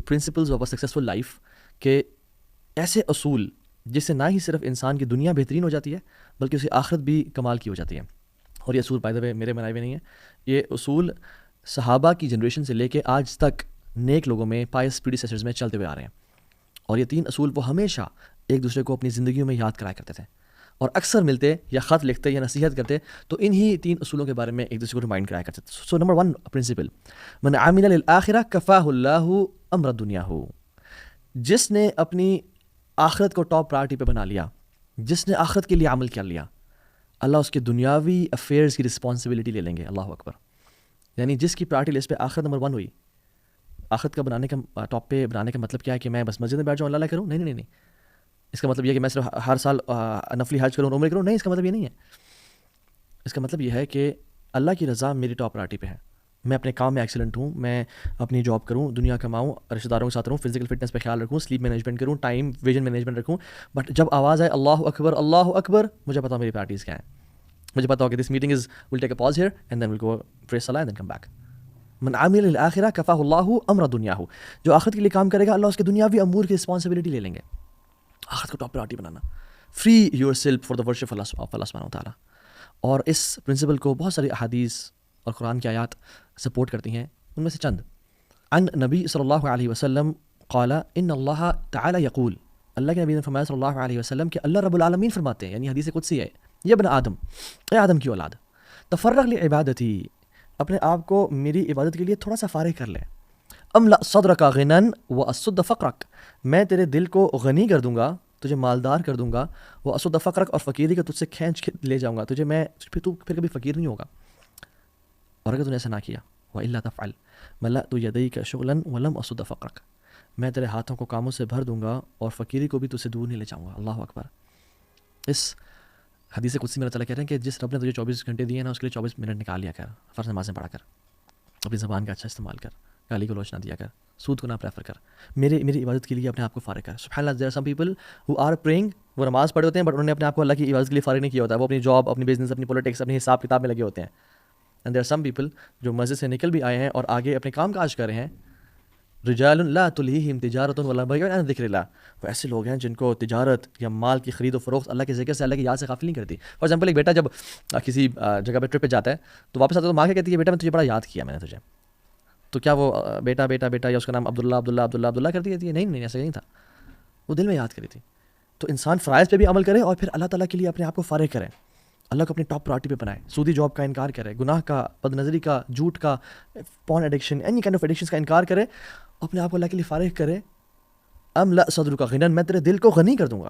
Principles of a successful life کہ ایسے اصول جس سے نہ ہی صرف انسان کی دنیا بہترین ہو جاتی ہے بلکہ اسے آخرت بھی کمال کی ہو جاتی ہے. اور یہ اصول بائی دا وے میرے بنائے ہوئے نہیں ہیں, یہ اصول صحابہ کی جنریشن سے لے کے آج تک نیک لوگوں میں پائس پریڈیسیسرز میں چلتے ہوئے آ رہے ہیں. اور یہ 3 اصول وہ ہمیشہ ایک دوسرے کو اپنی زندگیوں میں یاد کرایا کرتے تھے, اور اکثر ملتے یا خط لکھتے یا نصیحت کرتے تو انہی 3 اصولوں کے بارے میں ایک دوسرے کو ریمائنڈ کرایا کرتے تھے. سو نمبر 1 پرنسپل, من عمل للآخرہ کفاہ اللہ امر دنیا ہو, جس نے اپنی آخرت کو ٹاپ پرائرٹی پہ بنا لیا, جس نے آخرت کے لیے عمل کر لیا, اللہ اس کے دنیاوی افیئرز کی رسپانسبلٹی لے لیں گے. اللہ اکبر. یعنی جس کی پرائرٹی لسٹ پہ آخرت نمبر 1 ہوئی, آخرت کا بنانے کا ٹاپ پہ بنانے کا مطلب کیا ہے کہ میں بس مسجد میں بیٹھ جاؤں اللہ کروں؟ نہیں نہیں نہیں. اس کا مطلب یہ ہے کہ میں صرف ہر سال نفلی حج کروں عمرہ کروں؟ نہیں, اس کا مطلب یہ نہیں ہے. اس کا مطلب یہ ہے کہ اللہ کی رضا میری ٹاپ پرائرٹی پہ ہے, میں اپنے کام میں ایکسلنٹ ہوں, میں اپنی جاب کروں, دنیا کماؤں, رشتہ داروں کے ساتھ رہوں, فزیکل فٹنس پہ خیال رکھوں, سلیپ مینجمنٹ کروں, ٹائم ویژن مینجمنٹ رکھوں, بٹ جب آواز آئے اللہ اکبر, مجھے پتا ہو میری پرائرٹیز کیا ہیں. مجھے پتا ہو کہ this meeting is will take a pause here and then will go pray صلاۃ اینڈ دین کم بیک. من عامل للآخرہ کفاہ اللہ امر دنیا ہو, جو آخرت کے لیے کام کرے گا اللہ اس کے دنیاوی امور کی رسپانسبلٹی لے لیں گے. آخرت کو ٹاپ پرائرٹی بنانا, free yourself for the worship of Allah سبحانہ وتعالیٰ. اور اس پرنسپل کو بہت ساری احادیث اور قرآن کی آیات سپورٹ کرتی ہیں. ان میں سے چند, عن نبی صلی اللہ علیہ وسلم قال ان اللہ تعالی یقول, اللہ کے نبی نے فرمایا صلی اللہ علیہ وسلم کہ اللہ رب العالمین فرماتے ہیں, یعنی حدیث قدسی ہے, یہ ابن آدم, اے آدم کی اولاد, تفرغ لعبادتی, اپنے آپ کو میری عبادت کے لیے تھوڑا سا فارغ کر لے. املا صدرک غنا واسد فقرک, میں تیرے دل کو غنی کر دوں گا, تجھے مالدار کر دوں گا, واسد فقرک, اور فقیری کو تجھ سے کھینچ کے لے جاؤں گا تجھے, میں تو پھر کبھی فقیر نہیں ہوگا. اور اگر تو نے ایسا نہ کیا, وَإِلَّا تَفْعَلْ مَلَأْتُ يَدَيْكَ شُغْلًا وَلَمْ أَصُدَّ فَقْرَكَ, میں تیرے ہاتھوں کو کاموں سے بھر دوں گا اور فقیری کو بھی تجھ سے دور نہیں لے جاؤں گا. اللہ اکبر. اس حدیث قدسی میں اللہ تعالیٰ کہہ رہے ہیں کہ جس رب نے تجھے 24 گھنٹے دیے نا, اس کے لیے 24 منٹ نکال لیا کر, فرض نمازیں پڑھا کر, اپنی زبان کا اچھا استعمال کر, گالی گلوچ نہ دیا کر, سود کو نہ پریفر کر, میری عبادت کے لیے اپنے آپ کو فارغ کر. سبحان اللہ, there are some people who are praying, وہ نماز پڑھے ہوتے ہیں بٹ انہوں نے اپنے آپ کو اللہ کی عبادت کے لیے فارغ نہیں کیا ہوتا, وہ اپنی جاب, اپنی بزنس, اپنی پولیٹکس, اپنی حساب کتاب میں لگے ہوتے ہیں. And there are some people جو مسجد سے نکل بھی آئے ہیں اور آگے اپنے کام کاج کر رہے ہیں, رجال لا تلہیہم تجارت ولا بیع عن ذکر اللہ, وہ ایسے لوگ ہیں جن کو تجارت یا مال کی خرید و فروخت اللہ کے ذکر سے, اللہ کی یاد سے غافل نہیں کرتی. فار ایگزامپل, ایک بیٹا جب کسی جگہ پہ ٹرپ پہ جاتا ہے تو واپس آتا ہے تو ماں کیا کہتی ہے, بیٹا میں تجھے بڑا یاد کیا میں نے تجھے, تو کیا وہ بیٹا بیٹا بیٹا یا اس کا نام عبداللہ کرتی کہتی ہے؟ نہیں, ایسا نہیں تھا, وہ دل میں یاد کری تھی. تو انسان فرائض پہ بھی عمل کرے اور پھر اللہ تعالیٰ کے لیے اپنے آپ کو فارغ کرے, اللہ کو اپنی ٹاپ پرائرٹی پہ بنائے, سودی جاب کا انکار کرے, گناہ کا, بد نظری کا, جھوٹ کا, porn addiction, any kind of addictions کا انکار کرے, اپنے آپ کو اللہ کے لیے فارغ کرے. املا صدرک غنا, میں تیرے دل کو غنی کر دوں گا,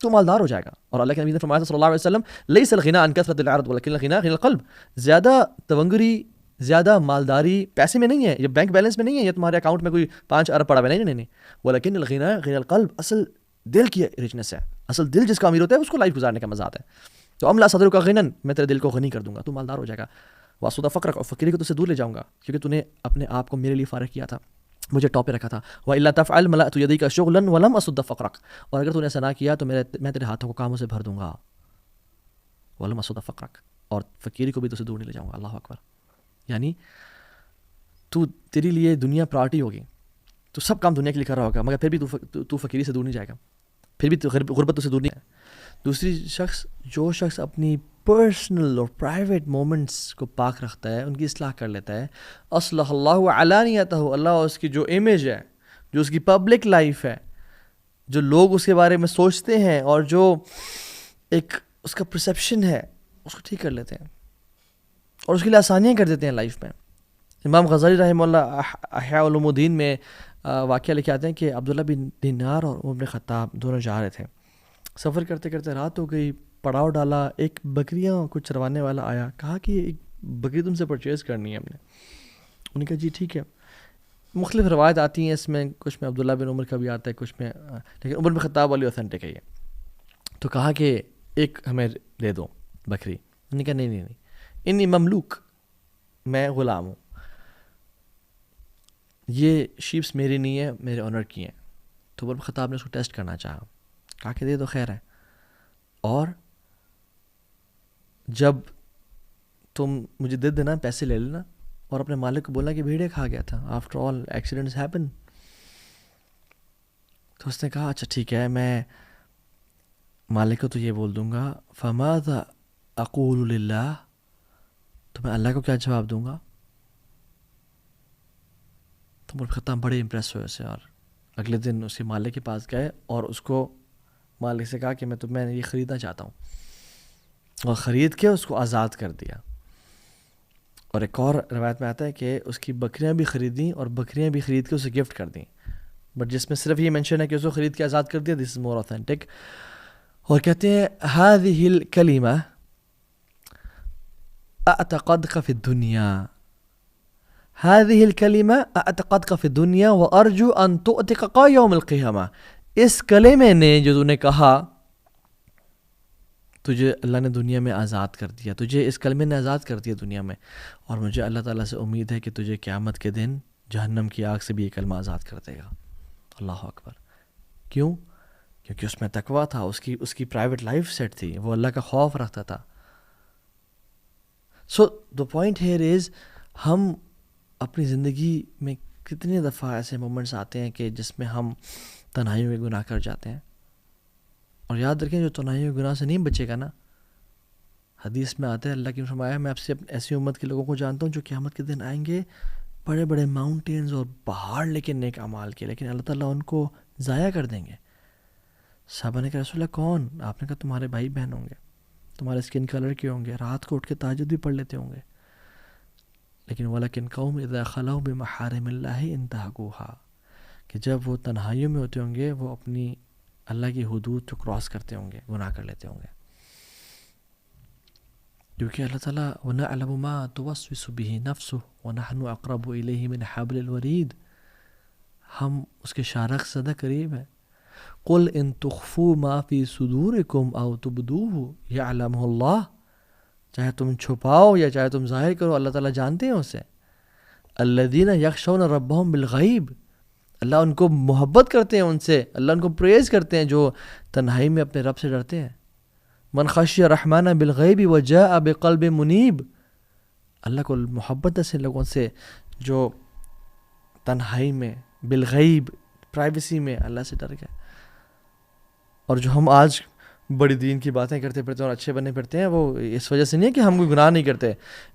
تو مالدار ہو جائے گا. اور اللہ کے نبی نے فرمایا صلی اللہ علیہ وسلم, لیس الغنا عن کثرت العرض ولکن الغنا غنى القلب, زیادہ تونگری, زیادہ مالداری پیسے میں نہیں ہے, یہ بینک بیلنس میں نہیں ہے, یہ تمہارے اکاؤنٹ میں کوئی 5 ارب پڑا ہوا ہے, نہیں, ولکن الغنا غنى القلب, اصل دل کی ریچنس ہے, اصل دل جس کا امیر ہوتا ہے اس کو لائف گزارنے کا مزہ آتا ہے. تو املا صدرک غنا, میں تیرے دل کو غنی کر دوں گا, تو مالدار ہو جائے گا. واسد فقرک, اور فقیری کو تجھ سے دور لے جاؤں گا کیونکہ تو نے اپنے آپ کو میرے لیے فارغ کیا تھا, مجھے ٹاپ پہ رکھا تھا. وَإِلَّا تَفْعَلْ مَلَأْتُ يَدَيْكَ شُغْلًا وَلَمْ أَصُدَّ فَقْرَكَ, اور اگر تو نے ایسا نہ کیا تو میں تیرے ہاتھوں کو کاموں سے بھر دوں گا. وَلَمْ أَصُدَّ فَقْرَكَ, اور فقیری کو بھی تجھ سے دور نہیں لے جاؤں گا. اللہ اکبر. یعنی تیری لیے دنیا پرائرٹی ہوگی, تو سب کام دنیا کے لیے کر رہا ہوگا, مگر پھر بھی تو فقیری سے دور نہیں جائے گا, پھر بھی غربت سے دور نہیں ہے. دوسری جو شخص اپنی پرسنل اور پرائیویٹ مومنٹس کو پاک رکھتا ہے, ان کی اصلاح کر لیتا ہے, اصلح اللہ علانیتہ, اللہ اس کی جو امیج ہے, جو اس کی پبلک لائف ہے, جو لوگ اس کے بارے میں سوچتے ہیں اور جو ایک اس کا پرسیپشن ہے, اس کو ٹھیک کر لیتے ہیں اور اس کے لیے آسانیاں کر دیتے ہیں لائف میں. امام غزالی رحمہ اللہ احیاء علوم الدین میں واقعہ لکھے آتے ہیں کہ عبداللہ بن دینار اور عمر بن خطاب دونوں جا رہے تھے, سفر کرتے کرتے رات ہو گئی, پڑاؤ ڈالا, ایک بکریاں کو چروانے والا آیا, کہا کہ ایک بکری تم سے پرچیز کرنی ہے ہم نے. انہوں نے کہا جی ٹھیک ہے. مختلف روایت آتی ہیں اس میں, کچھ میں عبداللہ بن عمر کا بھی آتا ہے, کچھ میں, لیکن عمر بن خطاب والی اوتھینٹک ہے یہ. تو کہا کہ ایک ہمیں دے دو بکری. انہوں نے کہا نہیں, انی مملوک, میں غلام ہوں, یہ شیپس میری نہیں ہے, میرے آنر کی ہیں. تو عمر بن خطاب نے اس کو ٹیسٹ کرنا چاہا, کہا کہ دے دو خیر ہے, اور جب تم مجھے دے دینا, پیسے لے لینا, اور اپنے مالک کو بولنا کہ بھیڑے کھا گیا تھا, آفٹر آل ایکسیڈنٹس ہیپن. تو اس نے کہا اچھا ٹھیک ہے، میں مالک کو تو یہ بول دوں گا، فماذا اقول للہ، تو میں اللہ کو کیا جواب دوں گا؟ تو ملک ختم بڑے امپریس ہوئے اسے، اور اگلے دن اس کے مالک کے پاس گئے اور اس کو مالک سے کہا کہ میں یہ خریدنا چاہتا ہوں، اور خرید کے اس کو آزاد کر دیا۔ اور ایک اور روایت میں آتا ہے کہ اس کی بکریاں بھی خریدیں اور بکریاں بھی خرید کے اسے گفٹ کر دیں، بٹ جس میں صرف یہ مینشن ہے کہ اس کو خرید کے آزاد کر دیا، دس از مور اوتھینٹک۔ اور کہتے ہیں هذه الکلمہ اعتقدک فی الدنیا، هذه الکلمہ اعتقدک فی الدنیا وارجو ان تؤتقک یوم القیامہ، اس کلمے نے جو تو نے کہا، تجھے اللہ نے دنیا میں آزاد کر دیا، تجھے اس کلمے نے آزاد کر دیا دنیا میں، اور مجھے اللہ تعالیٰ سے امید ہے کہ تجھے قیامت کے دن جہنم کی آگ سے بھی یہ کلمہ آزاد کر دے گا۔ اللہ اکبر۔ کیوں؟ کیونکہ اس میں تقویٰ تھا، اس کی پرائیویٹ لائف سیٹ تھی، وہ اللہ کا خوف رکھتا تھا۔ سو دا پوائنٹ ہیئر از، ہم اپنی زندگی میں کتنی دفعہ ایسے مومنٹس آتے ہیں کہ جس میں ہم تنہائیوں میں گناہ کر جاتے ہیں، اور یاد رکھیں جو تنہائیوں کے گناہ سے نہیں بچے گا نا، حدیث میں آتا ہے اللہ کی نے فرمایا میں آپ سے ایسی امت کے لوگوں کو جانتا ہوں جو قیامت کے دن آئیں گے بڑے بڑے ماؤنٹینز اور پہاڑ لے کے نیک اعمال کے، لیکن اللہ تعالیٰ ان کو ضائع کر دیں گے۔ صحابہ نے کہا رسول اللہ کون؟ آپ نے کہا تمہارے بھائی بہن ہوں گے، تمہارے اسکن کلر کے ہوں گے، رات کو اٹھ کے تہجد بھی پڑھ لیتے ہوں گے، لیکن وَلَكِنْ قَوْمٌ إِذَا خَلَوْا بِمَحَارِمِ اللَّهِ انتهكوها، کہ جب وہ تنہائیوں میں ہوتے ہوں گے وہ اپنی اللہ کی حدود کو کراس کرتے ہوں گے، گناہ کر لیتے ہوں گے، کیونکہ اللہ تعالیٰ وَنَعْلَمُ مَا تُوَسْوِسُ بِهِ نَفْسُهُ وَنَحْنُ أَقْرَبُ إِلَيْهِ مِنْ حَبْلِ الْوَرِيدِ، ہم اس کے شارخ زیادہ قریب ہیں۔ قُلْ إِن تُخْفُوا مَا فِي صُدُورِكُمْ أَوْ تُبْدُوهُ يَعْلَمُهُ اللَّهُ، چاہے تم چھپاؤ یا چاہے تم ظاہر کرو، اللہ تعالیٰ جانتے ہیں اسے۔ الَّذِينَ يَخْشَوْنَ رَبَّهُمْ بِالْغَيْبِ، اللہ ان کو محبت کرتے ہیں، ان سے اللہ ان کو پریز کرتے ہیں جو تنہائی میں اپنے رب سے ڈرتے ہیں۔ من خشی الرحمن بالغیب وجاء بقلب منیب، اللہ کو محبت ہے لوگوں سے جو تنہائی میں بالغیب پرائیویسی میں اللہ سے ڈر گئے۔ اور جو ہم آج بڑی دین کی باتیں کرتے پھرتے ہیں اور اچھے بنے پھرتے ہیں، وہ اس وجہ سے نہیں ہے کہ ہم کوئی گناہ نہیں کرتے۔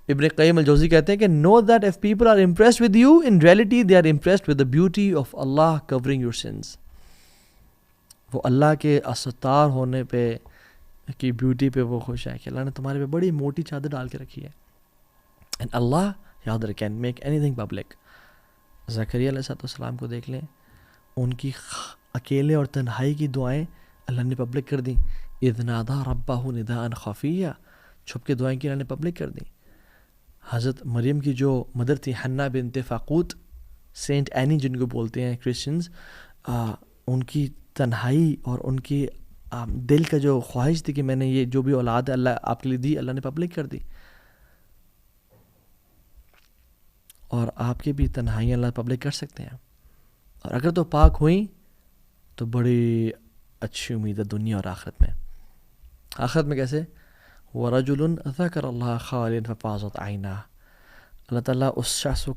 ابن قیم الجوزی کہتے ہیں کہ know that if people are impressed with you, in reality they are impressed with the beauty of Allah covering your sins۔ وہ اللہ کے استار ہونے پہ کی بیوٹی پہ وہ خوش ہے کہ اللہ نے تمہارے پہ بڑی موٹی چادر ڈال کے رکھی ہے۔ and اللہ یاد رکھیں can make anything public۔ زکریا علیہ السلام کو دیکھ لیں، ان کی اکیلے اور تنہائی کی دعائیں اللہ نے پبلک کر دیں۔ اذ نادى ربه نداء خفیا، چھپ کے دعائیں کی اللہ نے پبلک کر دیں۔ حضرت مریم کی جو مدر تھی حنا بنت فاقوت، سینٹ اینی جن کو بولتے ہیں کرسچنز، ان کی تنہائی اور ان کی دل کا جو خواہش تھی کہ میں نے یہ جو بھی اولاد ہے اللہ آپ کے لیے دی، اللہ نے پبلک کر دی۔ اور آپ کی بھی تنہائیاں اللہ پبلک کر سکتے ہیں، اور اگر تو پاک ہوئیں تو بڑی اچھی امید ہے دنیا اور آخرت میں۔ آخرت میں کیسے؟ وَرَجُلٌ ذَكَرَ اللَّهَ خَالِيًا فَفَاضَتْ عَيْنَاهُ، اللہ تعالیٰ اس شخص کو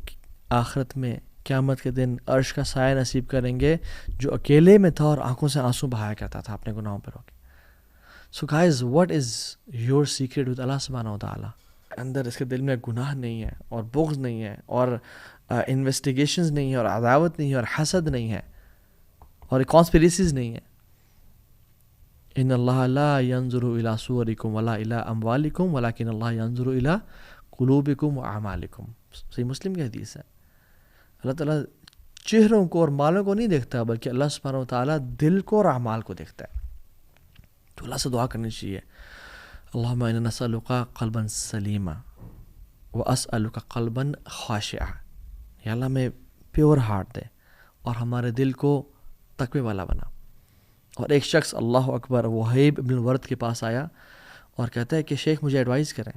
آخرت میں قیامت کے دن عرش کا سایہ نصیب کریں گے جو اکیلے میں تھا اور آنکھوں سے آنسو بہایا کرتا تھا اپنے گناہوں پر ہو کے۔ So guys what is your secret with Allah سبحانہ و تعالیٰ؟ اندر اس کے دل میں گناہ نہیں ہے اور بغض نہیں ہے اور انویسٹیگیشنز نہیں ہے اور عداوت نہیں ہے اور حسد نہیں ہے اور کانسپریسیز نہیں ہے۔ ان اللہ لا ينظر الى صورکم ولا الى اموالکم ولکن اللہ ينظر الى قلوبکم واعمالکم، صحیح مسلم کی حدیث ہے۔ اللہ تعالیٰ چہروں کو اور مالوں کو نہیں دیکھتا، بلکہ اللہ سبحانہ و تعالیٰ دل کو اور اعمال کو دیکھتا ہے۔ تو اللہ سے دعا کرنی چاہیے، اللہم انا نسألک قلبا سلیما واسألک قلبا خاشعا، یا اللہ ہمیں پیور ہارٹ دے اور ہمارے دل کو تقوی والا بنا۔ اور ایک شخص اللہ اکبر وہیب ابن الورد کے پاس آیا اور کہتا ہے کہ شیخ مجھے ایڈوائز کریں،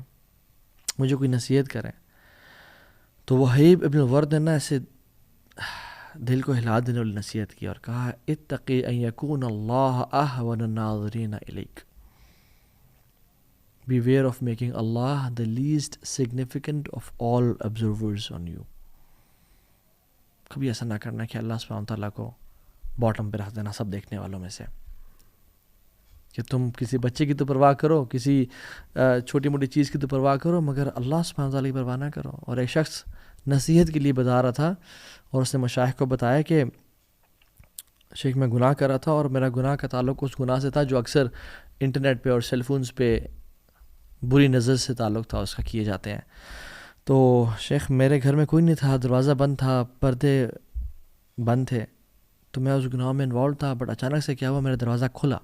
مجھے کوئی نصیحت کریں۔ تو وہیب ابن الورد نے نا ایسے دل کو ہلا دینے والی نصیحت کی اور کہا اتقی ان یکون اللہ اہون الناظرین الیک، beware of making Allah the least significant of all observers on you۔ کبھی ایسا نہ کرنا کہ اللہ سبحانہ تعالیٰ کو باٹم پہ رکھ دینا سب دیکھنے والوں میں سے، کہ تم کسی بچے کی تو پرواہ کرو، کسی چھوٹی موٹی چیز کی تو پرواہ کرو، مگر اللہ سبحانہ تعالیٰ کی پرواہ نہ کرو. اور ایک شخص نصیحت کے لیے بتا رہا تھا اور اس نے مشائخ کو بتایا کہ شیخ میں گناہ کر رہا تھا اور میرا گناہ کا تعلق اس گناہ سے تھا جو اکثر انٹرنیٹ پہ اور سیل فونز پہ بری نظر سے تعلق تھا اس کا کیے جاتے ہیں. تو شیخ میرے گھر میں کوئی نہیں تھا، دروازہ بند تھا، پردے بند تھے، تو میں اس گناہ میں انوالو تھا، بٹ اچانک سے کیا ہوا میرا دروازہ کھلا.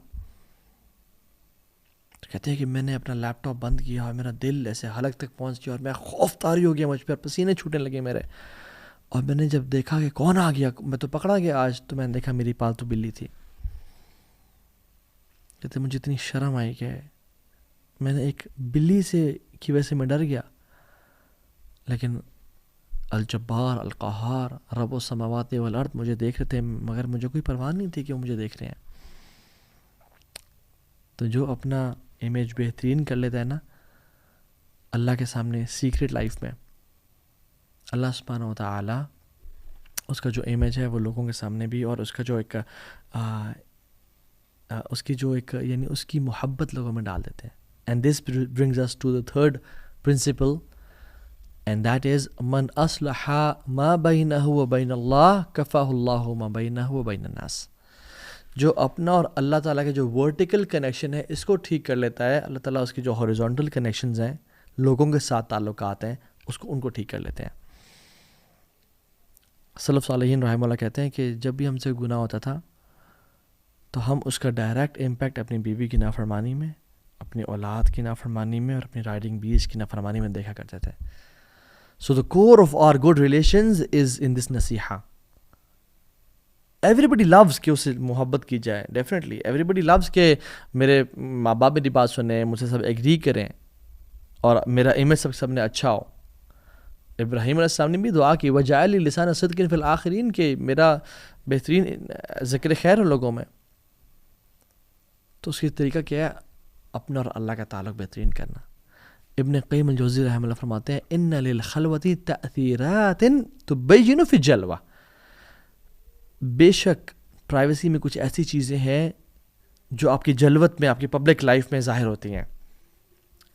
تو کہتے ہیں کہ میں نے اپنا لیپ ٹاپ بند کیا اور میرا دل ایسے حلق تک پہنچ گیا اور میں خوف طاری ہو گیا، مجھ پر پسینے چھوٹنے لگے میرے. اور میں نے جب دیکھا کہ کون آ گیا، میں تو پکڑا گیا آج، تو میں نے دیکھا میری پالتو بلی تھی. کہتے مجھے اتنی شرم آئی کہ میں نے ایک بلی سے کی وجہ سے میں ڈر گیا، لیکن الجبار القہار رب السماوات والارض مجھے دیکھ رہے تھے، مگر مجھے کوئی پرواہ نہیں تھی کہ وہ مجھے دیکھ رہے ہیں. تو جو اپنا امیج بہترین کر لیتا ہے نا اللہ کے سامنے سیکرٹ لائف میں، اللہ سبحانہ و تعالی اس کا جو امیج ہے وہ لوگوں کے سامنے بھی، اور اس کا جو ایک اس کی جو ایک یعنی اس کی محبت لوگوں میں ڈال دیتے ہیں. And this brings us to the third principle, and that is من اصلح ما بینہ و بین اللہ کفاہ اللہ ما بینہ و بین الناس. جو اپنا اور اللہ تعالیٰ کے جو ورٹیکل کنیکشن ہے اس کو ٹھیک کر لیتا ہے، اللہ تعالیٰ اس کی جو ہاریزونٹل کنیکشنز ہیں لوگوں کے ساتھ تعلقات ہیں ان کو ٹھیک کر لیتے ہیں. سلف صالحین رحمہ اللہ کہتے ہیں کہ جب بھی ہم سے گناہ ہوتا تھا تو ہم اس کا ڈائریکٹ امپیکٹ اپنی بیوی کی نافرمانی میں، اپنی اولاد کی نافرمانی میں اور اپنی رائڈنگ بیس کی نافرمانی میں دیکھا کرتے تھے. So the core of our good relations is in this نصیحہ. ایوری بڈی لوز کہ اس سے محبت کی جائے، ڈیفینیٹلی ایوری بڈی لوز کہ میرے ماں باپ میری بات سنیں، مجھ سے سب ایگری کریں اور میرا امیج سب نے اچھا ہو. ابراہیم علیہ السلام نے بھی دعا کی وجعل لی لسان صدق فی الآخرین، کہ میرا بہترین ذکر خیر ہو لوگوں میں. تو اس کی طریقہ کیا ہے؟ اپنا اور اللہ کا تعلق بہترین کرنا. ابن قیم الجوزی رحمہ اللہ فرماتے ہیں ان للخلوۃ تأثیرات تبین فی الجلوہ، بے شک پرائیویسی میں کچھ ایسی چیزیں ہیں جو آپ کی جلوت میں، آپ کی پبلک لائف میں ظاہر ہوتی ہیں.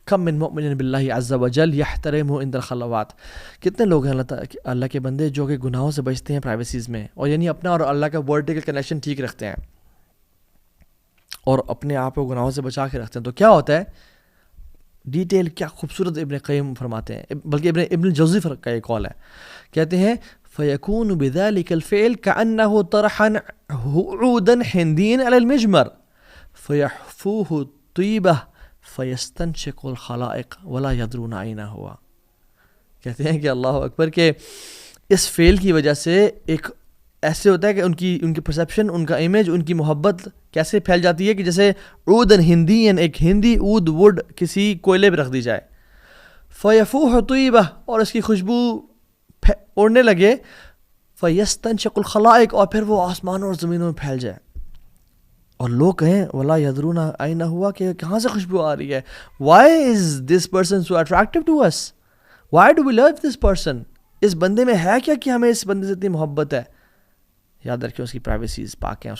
کم من مؤمن باللہ عز وجل یحترمہ عند الخلوات، کتنے لوگ ہیں اللہ کے بندے جو کہ گناہوں سے بچتے ہیں پرائیویسیز میں، اور یعنی اپنا اور اللہ کا ورٹیکل کنیکشن ٹھیک رکھتے ہیں اور اپنے آپ کو گناہوں سے بچا کے رکھتے ہیں. تو کیا ہوتا ہے ڈیٹیل، کیا خوبصورت ابن قیم فرماتے ہیں، بلکہ ابن الجوزی کا ایک قول ہے، کہتے ہیں فَيَكُونُ بِذَلِكَ الْفِعْلِ كَأَنَّهُ طَرَحًا عُودًا حِنْدِيًا عَلَى الْمِجْمَرِ فَيَحْفُوهُ طِيبَةً فَيَسْتَنْشِقُ الْخَلَائِقَ وَلَا يَدْرُونَ أَيْنَ هُوَ. کہتے ہیں کہ اللہ اکبر، کہ اس فعل کی وجہ سے ایک ایسے ہوتا ہے کہ ان کی پرسیپشن، ان کا امیج، ان کی محبت کیسے پھیل جاتی ہے کہ جیسے عودن ہندین، ایک ہندی عود ووڈ کسی کوئلے پہ رکھ دی جائے، فیفوح طیبہ، اور اس کی خوشبو اڑنے لگے، فیستنشق الخلائق، اور پھر وہ آسمانوں اور زمینوں میں پھیل جائے اور لوگ کہیں ولا یدرون آئینہ ہوا، کہ کہاں سے خوشبو آ رہی ہے. Why is this person so attractive to us, why do we love this person, اس بندے میں ہے کیا کہ ہمیں اس بندے سے اتنی محبت ہے. یاد رکھیں اس کی پرائیویسیز پاک ہیں.